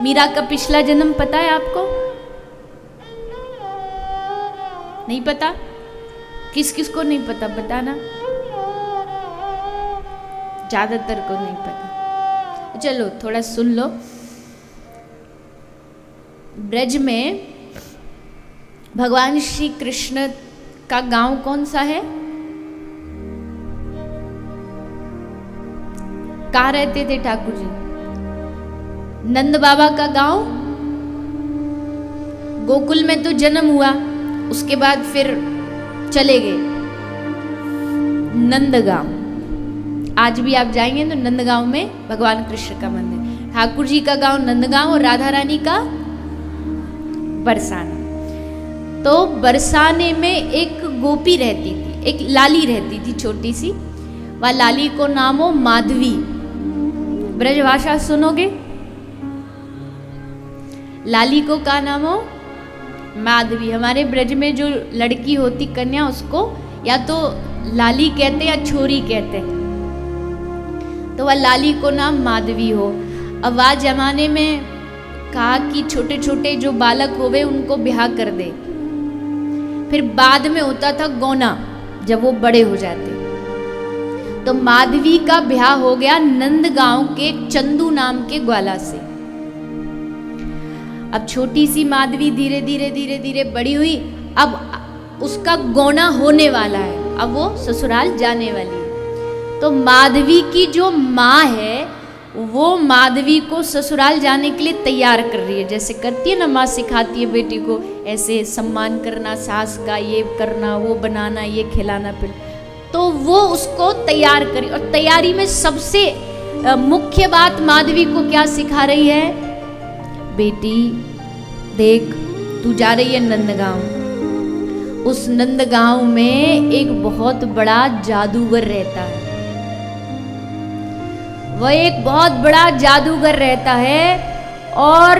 मीरा का पिछला जन्म पता है आपको? नहीं पता? किस किस को नहीं पता बताना? ज्यादातर को नहीं पता। चलो थोड़ा सुन लो। ब्रज में भगवान श्री कृष्ण का गांव कौन सा है? कहाँ रहते थे ठाकुर जी? नंद बाबा का गांव गोकुल में तो जन्म हुआ, उसके बाद फिर चले गए नंदगांव। आज भी आप जाएंगे तो नंदगांव में भगवान कृष्ण का मंदिर। ठाकुर जी का गांव नंदगांव और राधा रानी का बरसाना। तो बरसाने में एक गोपी रहती थी, एक लाली रहती थी छोटी सी। वह लाली को नाम हो माधवी। ब्रजभाषा सुनोगे? लाली को का नाम हो? माधवी। हमारे ब्रज में जो लड़की होती कन्या, उसको या तो लाली कहते या छोरी कहते, तो वह लाली को नाम माधवी हो। अब वह जमाने में कहा कि छोटे छोटे जो बालक होवे उनको ब्याह कर दे। फिर बाद में होता था गौना, जब वो बड़े हो जाते। तो माधवी का ब्याह हो गया नंदगांव के चंदू नाम के ग्वाला से। अब छोटी सी माधवी धीरे धीरे धीरे धीरे बड़ी हुई। अब उसका गौना होने वाला है, अब वो ससुराल जाने वाली है। तो माधवी की जो माँ है वो माधवी को ससुराल जाने के लिए तैयार कर रही है। जैसे करती है ना माँ, सिखाती है बेटी को ऐसे सम्मान करना, सास का ये करना, वो बनाना, ये खिलाना पिलाना। तो वो उसको तैयार करी। और तैयारी में सबसे मुख्य बात माधवी को क्या सिखा रही है? बेटी देख, तू जा रही है नंदगांव। उस नंदगांव में एक बहुत बड़ा जादूगर रहता है। वह एक बहुत बड़ा जादूगर रहता है। और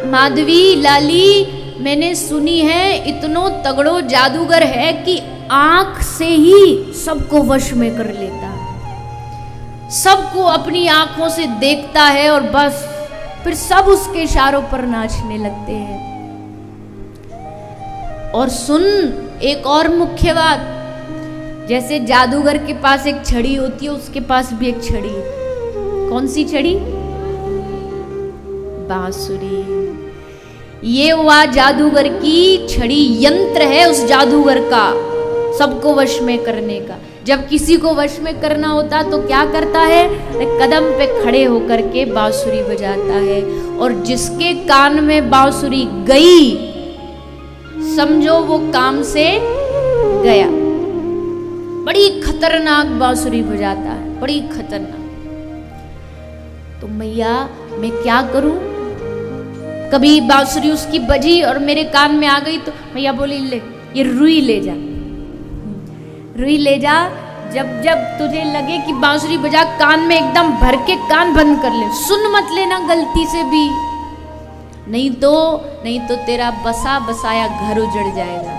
माधवी लाली, मैंने सुनी है इतनो तगड़ो जादूगर है कि आंख से ही सबको वश में कर लेता है। सबको अपनी आंखों से देखता है और बस फिर सब उसके इशारों पर नाचने लगते हैं। और सुन एक और मुख्य बात, जैसे जादूगर के पास एक छड़ी होती है, उसके पास भी एक छड़ी है। कौन सी छड़ी? बांसुरी। ये हुआ जादूगर की छड़ी, यंत्र है उस जादूगर का सबको वश में करने का। जब किसी को वश में करना होता तो क्या करता है? कदम पे खड़े होकर के बांसुरी बजाता है। और जिसके कान में बांसुरी गई, समझो वो काम से गया। बड़ी खतरनाक बांसुरी बजाता है, बड़ी खतरनाक। तो मैया मैं क्या करूं? कभी बांसुरी उसकी बजी और मेरे कान में आ गई तो मैया बोली, ले ये रुई ले जा, रुई ले जा। जब जब तुझे लगे कि बांसुरी बजा, कान में एकदम भर के कान बंद कर ले, सुन मत लेना गलती से भी, नहीं तो तेरा बसा बसाया घर उजड़ जाएगा।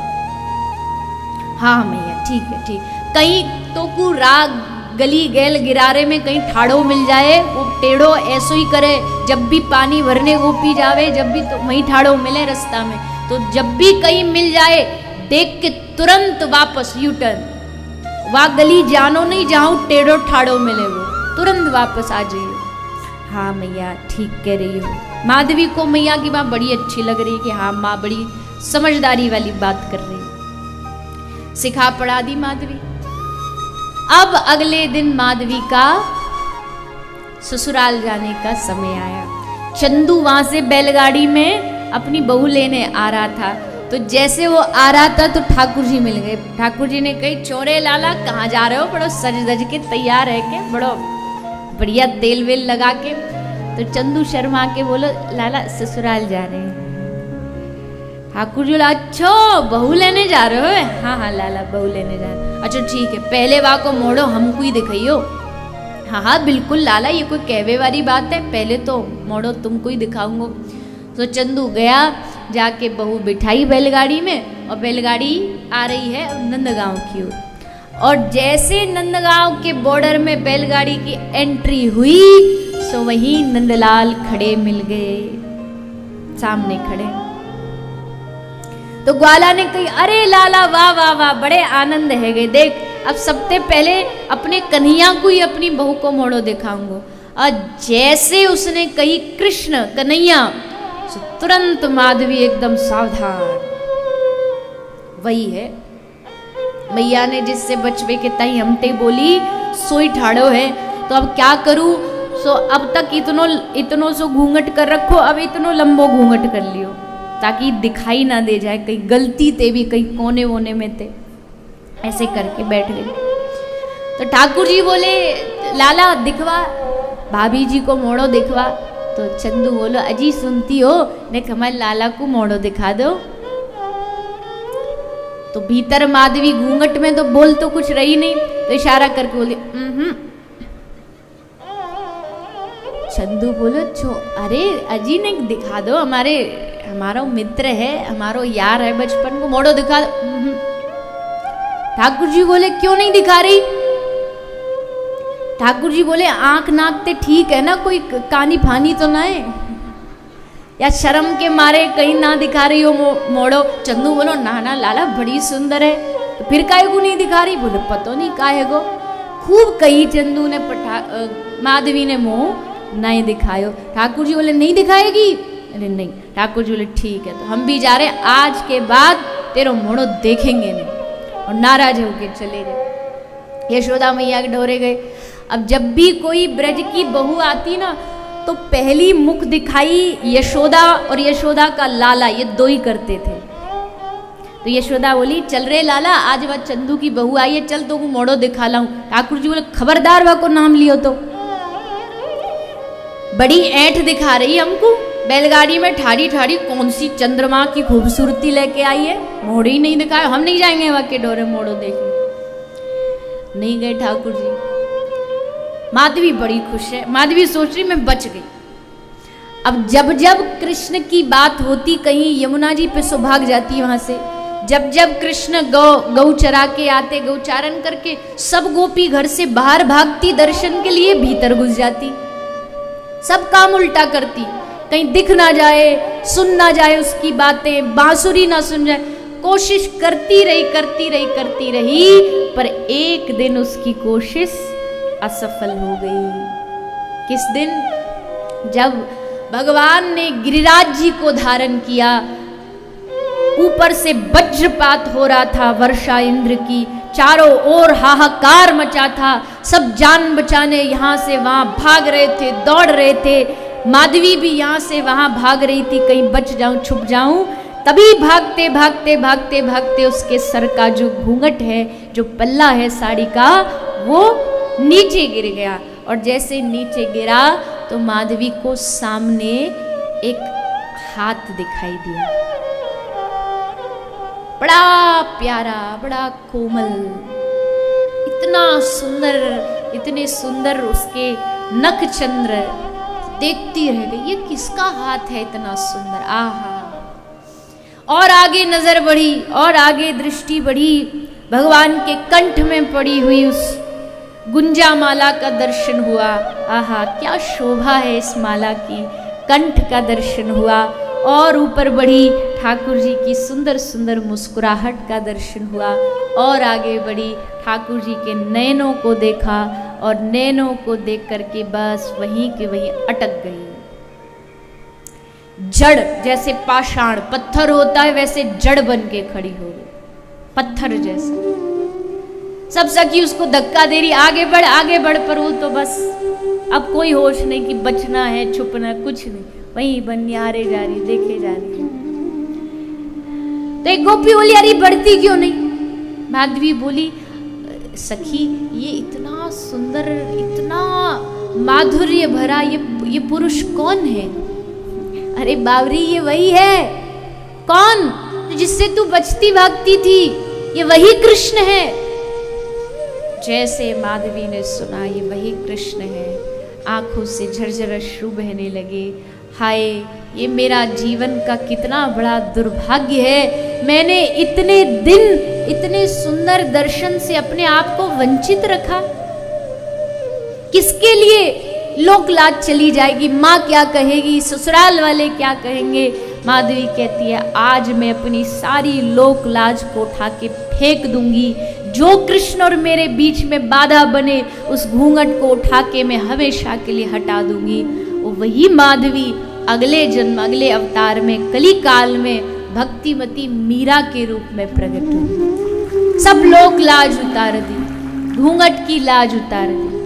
हाँ मैया ठीक है ठीक। कहीं तो को राग गली गैल गिरारे में कहीं ठाड़ो मिल जाए, वो टेढ़ो ऐसो ही करे। जब भी पानी भरने वो पी जावे, जब भी तो वहीं ठाड़ो मिले रास्ता में, तो जब भी कहीं मिल जाए देख के तुरंत वापस यू टर्न। वह गली जानो नहीं जहाँ टेढ़ो ठाड़ो मिले, वो तुरंत वापस आ जाइए। हाँ मैया ठीक कह रही हो। माधवी को मैया की बात बड़ी अच्छी लग रही कि हाँ माँ बड़ी समझदारी वाली बात कर रही है। सिखा पढ़ा दी माधवी। अब अगले दिन माधवी का ससुराल जाने का समय आया। चंदू वहां से बैलगाड़ी में अपनी बहू लेने आ रहा था। तो जैसे वो आ रहा था तो ठाकुर जी मिल गए। ठाकुर जी ने कही, चोरे लाला कहाँ जा रहे हो? बड़ो सज धज के तैयार है के, बड़ो बढ़िया तेल वेल लगा के। तो चंदू शर्मा के बोलो, लाला ससुराल जा रहे हैं। ठाकुर जी बोला, अच्छा बहू लेने जा रहे हो? हाँ हाँ लाला बहू लेने जा रहे। अच्छा ठीक है, पहले वा को मोड़ो हमको ही दिखाइयो। हाँ हाँ बिल्कुल लाला, ये कोई कहवे वाली बात है, पहले तो मोड़ो तुमको ही दिखाऊंगा। तो चंदू गया, जाके बहू बिठाई बैलगाड़ी में, और बैलगाड़ी आ रही है नंदगांव की ओर। और जैसे नंदगांव के बॉर्डर में बैलगाड़ी की एंट्री हुई, सो वहीं नंदलाल खड़े मिल गए। सामने खड़े। तो ग्वाला ने कही, अरे लाला वाह वाह वाह, बड़े आनंद है गए, देख अब सबसे पहले अपने कन्हैया को ही अपनी बहू को मोड़ो दिखाऊंगा। और जैसे उसने कही कृष्ण कन्हैया, तो तुरंत माधवी एकदम सावधान। वही है मैया ने जिससे बचवे के तई हमते बोली सोई ठाड़ो है, तो अब क्या करूं। सो अब तक इतनो सो घूंघट कर रखो, अब इतनो लंबो घूंघट कर लियो ताकि दिखाई ना दे जाए, कहीं गलती ते भी कहीं कोने वोने में थे। ऐसे करके बैठ गए। तो ठाकुर जी बोले लाला दिखवा, भाभी जी को मोड़ो दिखवा। तो चंदू बोलो अजी सुनती हो, देख हमारे लाला को मोड़ो दिखा दो। तो भीतर माधवी घूंघट में तो बोल तो कुछ रही नहीं, तो इशारा करके बोली चंदू बोलो अरे अजी ने दिखा दो, हमारा मित्र है, हमारो यार है बचपन को, मोड़ो दिखा दो। ठाकुर जी बोले क्यों नहीं दिखा रही। ठाकुर जी बोले आंख नाक ते ठीक है ना, कोई कानी फानी तो ना है, या शर्म के मारे कहीं ना दिखा रही हो मोड़ो। चंदू बोलो ना ना लाला बड़ी सुंदर है। तो फिर काहे को नहीं दिखा रही। बोले पतो नहीं काहे को। खूब कही चंदू ने, माधवी ने मुंह नहीं दिखायो। ठाकुर जी बोले नहीं दिखाएगी। अरे नहीं। ठाकुर जी बोले ठीक है, तो हम भी जा रहे, आज के बाद तेरो मोड़ो देखेंगे नहीं। और नाराज होके चले गए। यशोदा मैया के ढोरे गए। अब जब भी कोई ब्रज की बहू आती ना, तो पहली मुख दिखाई यशोदा और यशोदा का लाला, ये दो ही करते थे। तो यशोदा बोली चल रे लाला, आज वह चंदू की बहू आई है, चल तो मोड़ो दिखा लाऊं। ठाकुर जी बोले खबरदार वह को नाम लियो तो, बड़ी ऐंठ दिखा रही हमको, बैलगाड़ी में ठाड़ी ठाड़ी कौन सी चंद्रमा की खूबसूरती लेके आई है, मोड़ ही नहीं दिखाया, हम नहीं जाएंगे वह के डोरे मोड़ो देखने। नहीं गए ठाकुर जी। माधवी बड़ी खुश है, माधवी सोच रही मैं बच गई। अब जब जब कृष्ण की बात होती, कहीं यमुना जी पे सो भाग जाती वहां से। जब जब कृष्ण गौ चरा के आते, गौचारण करके, सब गोपी घर से बाहर भागती दर्शन के लिए, भीतर घुस जाती, सब काम उल्टा करती, कहीं दिख ना जाए, सुन ना जाए उसकी बातें, बांसुरी ना सुन जाए, कोशिश करती रही, पर एक दिन उसकी कोशिश असफल हो गई। किस दिन? जब भगवान ने गिरिराज जी को धारण किया, ऊपर से वज्रपात हो रहा था, वर्षा इंद्र की, चारों ओर हाहाकार मचा था, सब जान बचाने यहाँ से वहां भाग रहे थे, दौड़ रहे थे। माधवी भी यहाँ से वहां भाग रही थी, कहीं बच जाऊं, छुप जाऊं। तभी भागते भागते भागते भागते उसके सर का जो घूंघट है, जो पल्ला है साड़ी का, वो नीचे गिर गया। और जैसे नीचे गिरा तो माधवी को सामने एक हाथ दिखाई दिया, बड़ा प्यारा, बड़ा कोमल, इतना सुंदर, इतने सुंदर उसके नख चंद्र। देखती रह गई, ये किसका हाथ है इतना सुंदर। आहा। और आगे नजर बढ़ी, और आगे दृष्टि बढ़ी, भगवान के कंठ में पड़ी हुई उस गुंजा माला का दर्शन हुआ। आहा, क्या शोभा है इस माला की। कंठ का दर्शन हुआ, और ऊपर बढ़ी, ठाकुर जी की सुंदर सुंदर मुस्कुराहट का दर्शन हुआ, और आगे बढ़ी, ठाकुर जी के नयनों को देखा, और नयनों को देख करके बस वहीं के वहीं अटक गई। जड़, जैसे पाषाण पत्थर होता है, वैसे जड़ बन के खड़ी हो गई, पत्थर जैसे। सब सखी उसको धक्का दे रही, आगे बढ़, पर वो तो बस अब कोई होश नहीं कि बचना है, छुपना, कुछ नहीं, वहीं बनियारे जा रही, देखे जा रही। तो एक गोपी बोली अरे बढ़ती क्यों नहीं। माधवी बोली सखी ये इतना सुंदर, इतना माधुर्य भरा ये पुरुष कौन है। अरे बावरी ये वही है। कौन? जिससे तू बचती भागती थी, ये वही कृष्ण है। जैसे माधवी ने सुना ये वही कृष्ण है, आंखों से झरझर अश्रु बहने लगे। हाय, ये मेरा जीवन का कितना बड़ा दुर्भाग्य है, मैंने इतने दिन इतने सुंदर दर्शन से अपने आप को वंचित रखा। किसके लिए लोक लाज चली जाएगी, माँ क्या कहेगी, ससुराल वाले क्या कहेंगे, माधवी कहती है आज मैं अपनी सारी लोक लाज को उठा के फेंक दूंगी, जो कृष्ण और मेरे बीच में बाधा बने उस घूंघट को उठा के मैं हमेशा के लिए हटा दूंगी। वही माधवी अगले जन्म अगले अवतार में कली काल में भक्तिमती मीरा के रूप में प्रकट हुई। सब लोक लाज उतार दी, घूंघट की लाज उतार दी।